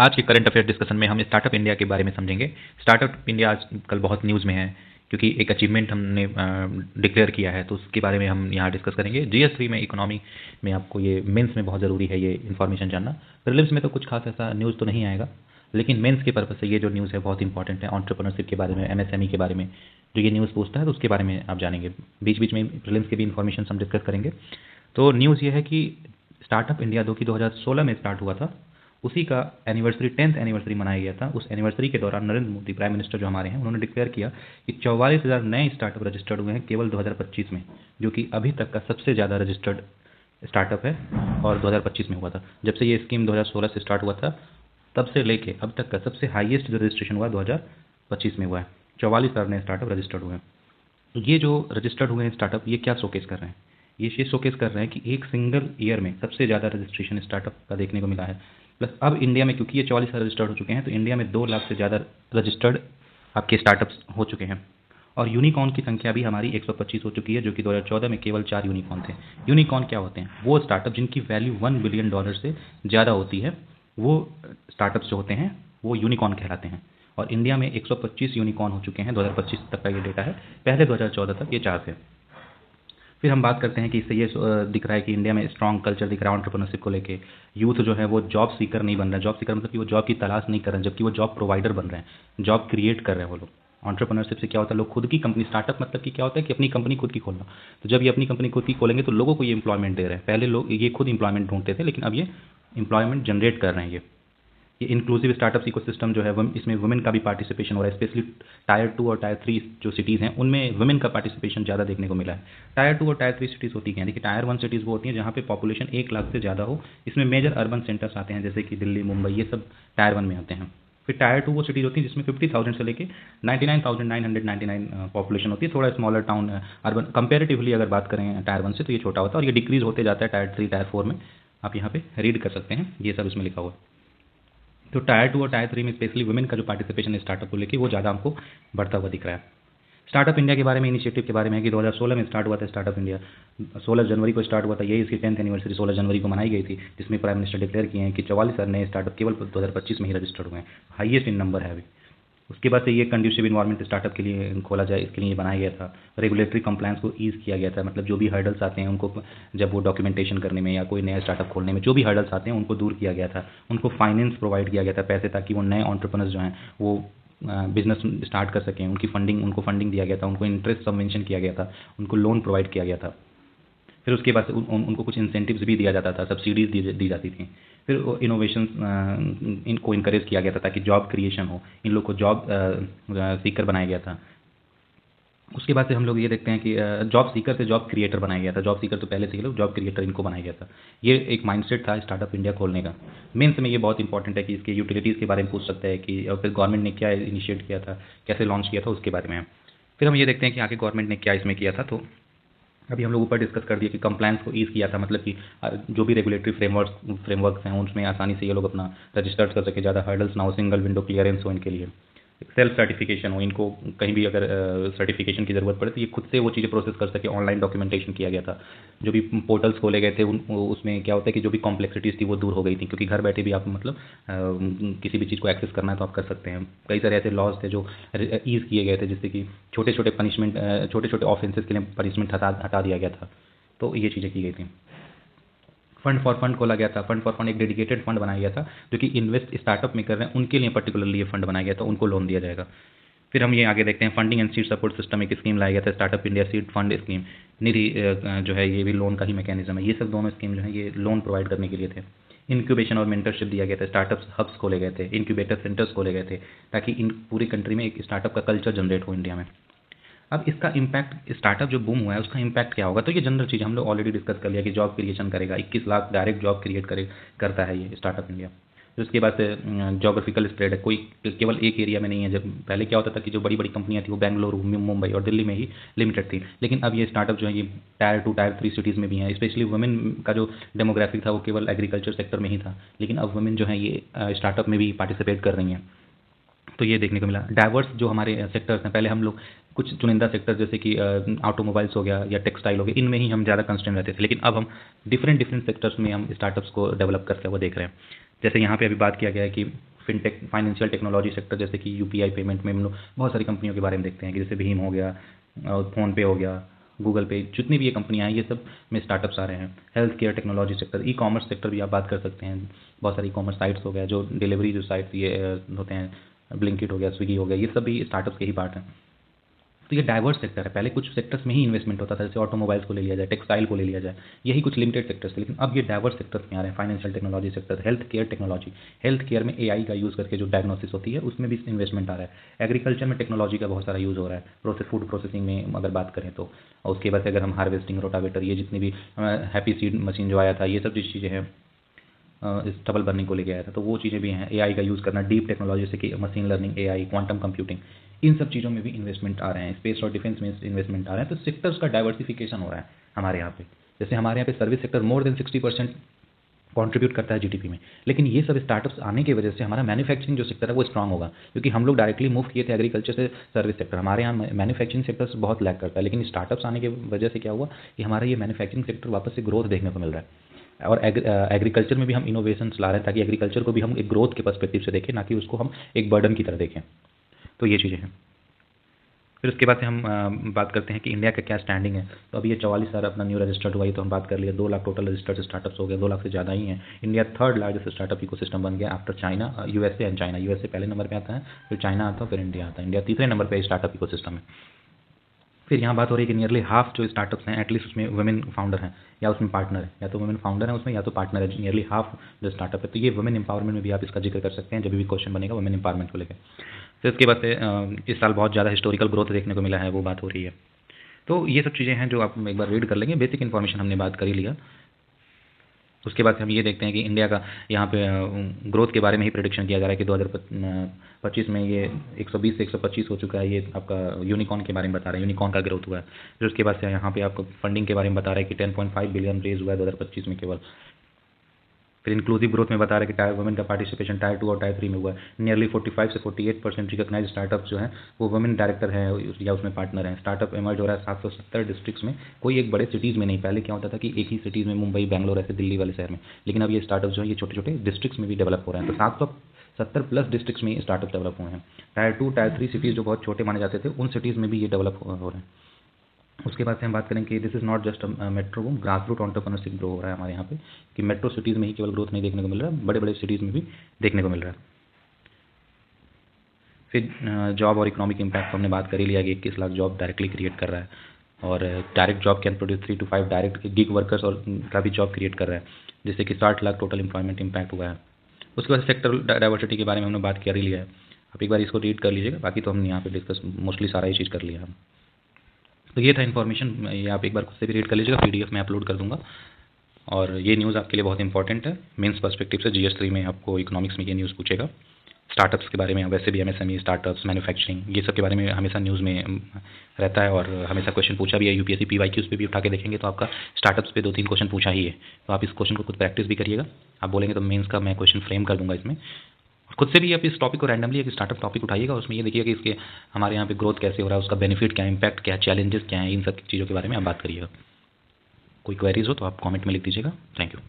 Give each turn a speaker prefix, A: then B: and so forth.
A: आज के current affair discussion में हम स्टार्टअप इंडिया के बारे में समझेंगे। स्टार्टअप इंडिया आजकल बहुत न्यूज़ में है क्योंकि एक अचीवमेंट हमने डिक्लेयर किया है, तो उसके बारे में हम यहाँ डिस्कस करेंगे। GS3 में इकोनॉमी में आपको ये मेंस में बहुत ज़रूरी है ये इन्फॉर्मेशन जानना। प्रीलिम्स में तो कुछ खास ऐसा न्यूज़ तो नहीं आएगा, लेकिन मेंस के पर्पज़ से ये जो न्यूज़ है बहुत इंपॉर्टेंट है। एंटरप्रेन्योरशिप के बारे में, MSME के बारे में जो ये न्यूज़ पूछता है तो उसके बारे में आप जानेंगे। बीच बीच में प्रीलिम्स के भी इन्फॉर्मेशन हम डिस्कस करेंगे। तो न्यूज़ ये है कि स्टार्टअप इंडिया 2016 में स्टार्ट हुआ था, उसी का एनिवर्सरी 10th एनिवर्सरी मनाया गया था। उस एनिवर्सरी के दौरान नरेंद्र मोदी प्राइम मिनिस्टर जो हमारे हैं, उन्होंने डिक्लेयर किया कि 44,000 नए स्टार्टअप रजिस्टर्ड हुए हैं केवल 2025 में, जो कि अभी तक का सबसे ज़्यादा रजिस्टर्ड स्टार्टअप है और 2025 में हुआ था। जब से ये स्कीम 2016 से स्टार्ट हुआ था तब से लेके अब तक का सबसे हाईएस्ट जो रजिस्ट्रेशन हुआ 2025 में हुआ है। 44,000 नए स्टार्टअप रजिस्टर्ड हुए हैं। तो ये जो रजिस्टर्ड हुए हैं स्टार्टअप, ये क्या शोकेस कर रहे हैं? ये शोकेस कर रहे हैं कि एक सिंगल ईयर में सबसे ज़्यादा रजिस्ट्रेशन स्टार्टअप का देखने को मिला है। प्लस अब इंडिया में क्योंकि ये 44,000 रजिस्टर्ड हो चुके हैं, तो इंडिया में 2 लाख से ज़्यादा रजिस्टर्ड आपके स्टार्टअप्स हो चुके हैं। और यूनिकॉर्न की संख्या भी हमारी 125 हो चुकी है, जो कि 2014 में केवल 4 यूनिकॉर्न थे। यूनिकॉर्न क्या होते हैं? वो स्टार्टअप जिनकी वैल्यू $1 बिलियन से ज़्यादा होती है, वो स्टार्टअप्स जो होते हैं वो यूनिकॉर्न कहलाते हैं। और इंडिया में 125 यूनिकॉर्न हो चुके हैं, 2025 तक का ये डेटा है। पहले 2014 तक ये 4 थे। फिर हम बात करते हैं कि इससे ये दिख रहा है कि इंडिया में स्ट्रॉन्ग कल्चर दिख रहा है एंटरप्रेन्योरशिप को लेके। यूथ जो है वो जॉब सीकर नहीं बन रहा है। जॉब सीकर मतलब कि वो जॉब की तलाश नहीं कर रहे हैं, जबकि वो जॉब प्रोवाइडर बन रहे हैं, जॉब क्रिएट कर रहे हैं वो लोग। एंटरप्रेन्योरशिप से क्या होता है, लोग खुद की कंपनी, स्टार्टअप मतलब कि क्या होता है कि अपनी कंपनी खुद की खोलना। तो जब ये अपनी कंपनी खुद की खोलेंगे तो लोगों को ये एम्प्लॉयमेंट दे रहे हैं। पहले लोग ये खुद एम्प्लॉयमेंट ढूंढते थे, लेकिन अब ये एम्प्लॉयमेंट जनरेट कर रहे हैं। ये इंक्लूसिव स्टार्टअप इकोसिस्टम जो है इसमें वुमेन का भी पार्टिसिपेशन हो रहा है। स्पेशली टायर 2 और टायर 3 जो सिटीज़ हैं उनमें वुमेन का पार्टिसिपेशन ज़्यादा देखने को मिला है। टायर 2 और टायर 3 सिटीज़ होती हैं, देखिए टायर 1 सिटीज़ वो होती हैं जहाँ पे पॉपुलेशन 1 लाख से ज़्यादा हो। इसमें मेजर अर्बन सेंटर्स आते हैं जैसे कि दिल्ली, मुंबई, ये सब टायर 1 में आते हैं। फिर टायर 2 वो सिटीज़ होती है जिसमें 50,000 से लेके 99,999 पॉपुलेशन होती है। थोड़ा स्मॉलर टाउन अर्बन कंपेरेटिवली अगर बात करें टायर 1 से तो ये छोटा होता है, और ये डिक्रीज़ होते जाता है टायर 3 टायर 4 में। आप यहाँ पे रीड कर सकते हैं, ये सब इसमें लिखा हुआ है। तो टायर 2 और टायर 3 में स्पेशली वुमेन का जो पार्टिसिपेशन स्टार्टअप को लेके वो ज़्यादा हमको बढ़ता हुआ दिख रहा है। स्टार्टअप इंडिया के बारे में, इनिशिएटिव के बारे में है कि 2016 में स्टार्ट हुआ था स्टार्टअप इंडिया। 16 जनवरी को स्टार्ट हुआ था, यही इसकी 10th एनिवर्सरी 16 जनवरी को मनाई गई थी, जिसमें प्राइम मिनिस्टर डिक्लेयर किए हैं कि 44,000 नए स्टार्टअप केवल 2025 में ही रजिस्टर्ड हुए हैं। हाईएस्ट इन नंबर है अभी। उसके बाद से ये कंड्यूसिव इन्वायरमेंट स्टार्टअप के लिए खोला जाए, इसके लिए बनाया गया था। रेगुलेटरी कंप्लायंस को ईज़ किया गया था, मतलब जो भी हर्डल्स आते हैं उनको, जब वो डॉक्यूमेंटेशन करने में या कोई नया स्टार्टअप खोलने में जो भी हर्डल्स आते हैं उनको दूर किया गया था। उनको फाइनेंस प्रोवाइड किया गया था, पैसे, ताकि वो नए एंटरप्रेन्योर्स जो हैं वो बिजनेस स्टार्ट कर सकें। उनको फंडिंग दिया गया था, उनको इंटरेस्ट सबवेंशन किया गया था, उनको लोन प्रोवाइड किया गया था। फिर उसके बाद उनको कुछ इंसेंटिव्स भी दिया जाता था, सब्सिडीज़ दी जाती थी। फिर इनोवेशन इनको इनकरेज किया गया था ताकि जॉब क्रिएशन हो, इन लोग को जॉब सीकर बनाया गया था। उसके बाद से हम लोग ये देखते हैं कि जॉब सीकर से जॉब क्रिएटर बनाया गया था। जॉब सीकर तो पहले से ही लोग, जॉब क्रिएटर इनको बनाया गया था। ये एक माइंडसेट था स्टार्टअप इंडिया खोलने का। मेंस में ये बहुत इंपॉर्टेंट है कि इसके यूटिलिटीज़ के बारे में पूछ सकते हैं कि, और फिर गवर्नमेंट ने क्या इनिशिएट किया था, कैसे लॉन्च किया था, उसके बारे में। फिर हम ये देखते हैं कि आगे गवर्नमेंट ने क्या इसमें किया था। तो अभी हम लोग ऊपर डिस्कस कर दिए कि कंप्लायंस को ईज़ किया था, मतलब कि जो भी रेगुलेटरी फ्रेमवर्क्स हैं उसमें आसानी से ये लोग अपना रजिस्टर्ड कर सके, ज़्यादा हर्डल्स ना हो, सिंगल विंडो क्लियरेंस हो इनके लिए, सेल्फ सर्टिफिकेशन हो, इनको कहीं भी अगर सर्टिफिकेशन की ज़रूरत पड़े तो ये खुद से वो चीज़ें प्रोसेस कर सके। ऑनलाइन डॉक्यूमेंटेशन किया गया था। जो भी पोर्टल्स खोले गए थे उसमें क्या होता है कि जो भी कॉम्प्लेक्सिटीज़ थी वो दूर हो गई थी, क्योंकि घर बैठे भी आप मतलब किसी भी चीज़ को एक्सेस करना है तो आप कर सकते हैं। कई सारे ऐसे लॉज थे जो ईज़ किए गए थे, जिससे कि छोटे छोटे पनिशमेंट, छोटे छोटे ऑफेंसेस के लिए पनिशमेंट हटा दिया गया था। तो ये चीज़ें की गई थी। फंड फॉर फंड खोला गया था। फंड फॉर फंड एक डेडिकेटेड फंड बनाया गया था, जो कि इन्वेस्ट स्टार्टअप में कर रहे हैं उनके लिए पर्टिकुलरली ये फंड बनाया गया था, उनको लोन दिया जाएगा। फिर हम ये आगे देखते हैं, funding and seed support system एक स्कीम लाया गया था, startup India seed fund scheme. Nidhi जो है ये भी लोन का ही मैकेनिज्म है। ये सब दोनों स्कीम जो है ये लोन प्रोवाइड करने के लिए थे। इंक्यूबेशन और मेंटरशिप दिया गया था, स्टार्टअप्स हब्स खोले गए थे, इंक्यूबेटर सेंटर्स खोले गए थे, ताकि इन पूरी कंट्री में एक स्टार्टअप का कल्चर जनरेट हो इंडिया में। अब इसका इम्पैक्ट, स्टार्टअप जो बूम हुआ है उसका इम्पैक्ट क्या होगा? तो ये जनरल चीज़ हम लोग ऑलरेडी डिस्कस कर लिया कि जॉब क्रिएशन करेगा, 21 लाख डायरेक्ट जॉब क्रिएट करता है ये स्टार्टअप इंडिया। तो उसके बाद से जोग्राफिकल स्प्रेड है, कोई केवल एक एरिया में नहीं है। जब पहले क्या होता था कि जो बड़ी बड़ी कंपनियां थी वो बेंगलुरु, मुंबई और दिल्ली में ही लिमिटेड थी, लेकिन अब ये स्टार्टअप जो है ये टायर 2 टायर 3 सिटीज़ में भी हैं। स्पेशली वुमेन का जो डेमोग्राफिक था वो केवल एग्रीकल्चर सेक्टर में ही था, लेकिन अब वुमेन जो है ये स्टार्टअप में भी पार्टिसिपेट कर रही हैं। तो ये देखने को मिला। डाइवर्स जो हमारे सेक्टर्स हैं, पहले हम लोग कुछ चुनिंदा सेक्टर जैसे कि ऑटोमोबाइल्स हो गया या टेक्सटाइल हो गया, इनमें ही हम ज़्यादा कंस्टेंट रहते थे, लेकिन अब हम डिफरेंट सेक्टर्स में हम स्टार्टअप्स को डेवलप करते हुए देख रहे हैं। जैसे यहाँ पे अभी बात किया गया है कि फिनटेक फाइनेंशियल टेक्नोलॉजी सेक्टर, जैसे कि यूपीआई पेमेंट में हम लोग बहुत सारी कंपनियों के बारे में देखते हैं कि जैसे भीम हो गया और फ़ोनपे हो गया, गूगल पे, जितनी भी ये कंपनियाँ हैं ये सब में स्टार्टअप्स आ रहे हैं। Health care technology sector, e commerce sector भी आप बात कर सकते हैं। बहुत सारी ई कॉमर्स साइट्स हो गया, जो डिलीवरी जो साइट्स ये होते हैं, ब्लिंकिट हो गया, स्विगी हो गया, ये सब भी स्टार्टअप्स के ही पार्ट हैं। तो ये डाइवर्स सेक्टर है। पहले कुछ सेक्टर्स में ही इन्वेस्टमेंट होता था, जैसे ऑटोमोबाइल्स को ले लिया जाए, टेक्सटाइल को ले लिया जाए, यही कुछ लिमिटेड सेक्टर्स थे। लेकिन अब ये डाइवर्स सेक्टर्स में आ रहे हैं, financial technology sector, health care technology, health care में एआई का यूज़ करके जो डायग्नोसिस होती है उसमें भी इन्वेस्टमेंट आ रहा है। एग्रीकल्चर में टेक्नोलॉजी का बहुत सारा यूज़ हो रहा है, फूड प्रोसेसिंग में अगर बात करें तो। और उसके बाद अगर हम हार्वेस्टिंग, रोटावेटर, ये जितनी भी हैप्पी सीड मशीन जो आया था, ये सब चीज़ें हैं, इस डबल बर्निंग को लेके आया था, तो वो चीज़ें भी हैं। एआई का यूज़ करना, डीप टेक्नोलॉजी से कि machine learning, AI, quantum computing, इन सब चीज़ों में भी इन्वेस्टमेंट आ रहे हैं। स्पेस और डिफेंस में इन्वेस्टमेंट आ रहे हैं। तो सेक्टर्स का डाइवर्सिफिकेशन हो रहा है हमारे यहाँ पे। जैसे हमारे यहाँ पे service sector more than 60% contribute करता है जीडीपी में। लेकिन ये सब स्टार्टअप्स आने की वजह से हमारा मैन्युफैक्चरिंग जो सेक्टर है वो स्ट्रांग होगा, क्योंकि हम लोग डायरेक्टली मूव किए थे एग्रीकल्चर से सर्विस सेक्टर। हमारे यहाँ मैन्युफैक्चरिंग सेक्टर बहुत लैक करता है, लेकिन स्टार्टअप्स आने की वजह से क्या हुआ कि हमारा ये मैन्युफैक्चरिंग सेक्टर वापस से ग्रोथ देखने को मिल रहा है। और एग्रीकल्चर में भी हम इनोवेशंस ला रहे हैं, ताकि एग्रीकल्चर को भी हम एक ग्रोथ के पर्सपेक्टिव से देखें, ना कि उसको हम एक बर्डन की तरह देखें। तो ये चीज़ें हैं। फिर उसके बाद से हम बात करते हैं कि इंडिया का क्या स्टैंडिंग है। तो अभी ये 44,000 अपना न्यू रजिस्टर्ड हुआ, ये तो हम बात कर लिया। 2 लाख टोटल रजिस्टर्ड स्टार्टअप्स हो गए, 2 लाख से ज़्यादा ही हैं। India third largest startup ecosystem बन गया after China, USA and China. USA पहले नंबर पे आता है, फिर चाइना आता है, फिर इंडिया आता है। इंडिया तीसरे नंबर पर स्टार्टअप इकोसिस्टम है। फिर यहाँ बात हो रही है कि नियरली हाफ जो स्टार्टअप्स हैं, एटलीस्ट उसमें वुमेन फाउंडर हैं या उसमें पार्टनर है, या तो वुमेन फाउंडर है उसमें या तो पार्टनर है। नियरली हाफ जो स्टार्टअप है, तो ये वुमेन एम्पावरमेंट में भी आप इसका जिक्र कर सकते हैं जब भी क्वेश्चन बनेगा वुमेन एम्पावरमेंट को लेकर। फिर उसके बाद से इस साल बहुत ज़्यादा हिस्टोरिकल ग्रोथ देखने को मिला है, वो बात हो रही है। तो ये सब चीज़ें हैं जो आप एक बार रीड कर लेंगे। बेसिक इन्फॉर्मेशन हमने बात कर ही लिया। उसके बाद हम ये देखते हैं कि इंडिया का यहाँ पे ग्रोथ के बारे में ही प्रेडिक्शन किया जा रहा है कि 2025 में ये 120 से 125 हो चुका है। ये आपका यूनिकॉर्न के बारे में बता रहा है, यूनिकॉर्न का ग्रोथ हुआ है। फिर उसके बाद से यहाँ पे आपको फंडिंग के बारे में बता रहा है कि 10.5 बिलियन रेज हुआ है 2025 में केवल। फिर इंक्लूसिव ग्रोथ में बता रहा है कि टायर वुमेन का पार्टिसिपेशन टायर 2 और टायर 3 में हुआ है। नियरली 45 से 48% रिकॉग्नाइज स्टार्टअप जो हैं वो वुमेन डायरेक्टर हैं या उसमें पार्टनर हैं। स्टार्टअप इमर्ज हो रहा है 770 डिस्ट्रिक्ट्स में, कोई एक बड़े सिटीज़ में नहीं। पहले क्या होता था कि एक ही सिटीज़ में, मुंबई, बैंगलोर, ऐसे दिल्ली वाले शहर में, लेकिन अब ये स्टार्टअप जो है ये छोटे छोटे डिस्ट्रिक्ट्स में भी डेवलप हो रहे हैं। तो 770 प्लस डिस्ट्रिक्ट्स में स्टार्टअप डेवलप हुए हैं। टायर 2, टायर 3 सिटीज़ जो बहुत छोटे माने जाते थे, उन सिटीज़ में भी ये डेवलप हो रहे हैं। उसके बाद से हम बात करें कि this is not just metro boom, grass root entrepreneurship grow हो रहा है हमारे यहाँ पे, कि मेट्रो सिटीज़ में ही केवल ग्रोथ नहीं देखने को मिल रहा है, बड़े बड़े सिटीज़ में भी देखने को मिल रहा है। फिर जॉब और इकोनॉमिक इम्पैक्ट हमने बात कर ही लिया कि 21 लाख जॉब डायरेक्टली क्रिएट कर रहा है, और direct job can produce 3 to 5 direct gig workers और का भी जॉब क्रिएट कर रहा है, जिससे कि 60 लाख टोटल एम्प्लॉयमेंट इम्पैक्ट हुआ है। उसके बाद सेक्टर डाइवर्सिटी के बारे में हमने बात कर ही लिया है, आप एक बार इसको रीड कर लीजिएगा। बाकी तो हमने यहाँ पे डिस्कस मोस्टली सारा ही चीज़ कर लिया हम। तो ये था इन्फॉर्मेशन, ये आप एक बार खुद से भी रीड कर लीजिएगा, पीडीएफ में अपलोड कर दूंगा। और ये न्यूज़ आपके लिए बहुत इंपॉर्टेंट है मेंस पर्सपेक्टिव से। GS3 में आपको इकोनॉमिक्स में ये न्यूज़ पूछेगा, स्टार्टअप्स के बारे में, वैसे भी एमएसएमई, स्टार्टअप्स, मैन्युफैक्चरिंग, ये सब के बारे में हमेशा न्यूज़ में रहता है, और हमेशा क्वेश्चन पूछा भी है। यूपीएससी PYQs पे भी उठा के देखेंगे तो आपका स्टार्टअप्स पे 2-3 क्वेश्चन पूछा ही है। तो आप इस क्वेश्चन को खुद प्रैक्टिस भी करिएगा। आप बोलेंगे तो मेंस का मैं क्वेश्चन फ्रेम कर दूंगा इसमें। खुद से भी आप इस टॉपिक को रैंडमली एक स्टार्टअप टॉपिक उठाइएगा, उसमें ये देखिएगा कि इसके हमारे यहाँ पे ग्रोथ कैसे हो रहा है, उसका बेनिफिट क्या है, इम्पैक्ट क्या है, चैलेंजेस क्या हैं, इन सब चीज़ों के बारे में आप बात करिएगा। कोई क्वेरीज हो तो आप कमेंट में लिख दीजिएगा। Thank you.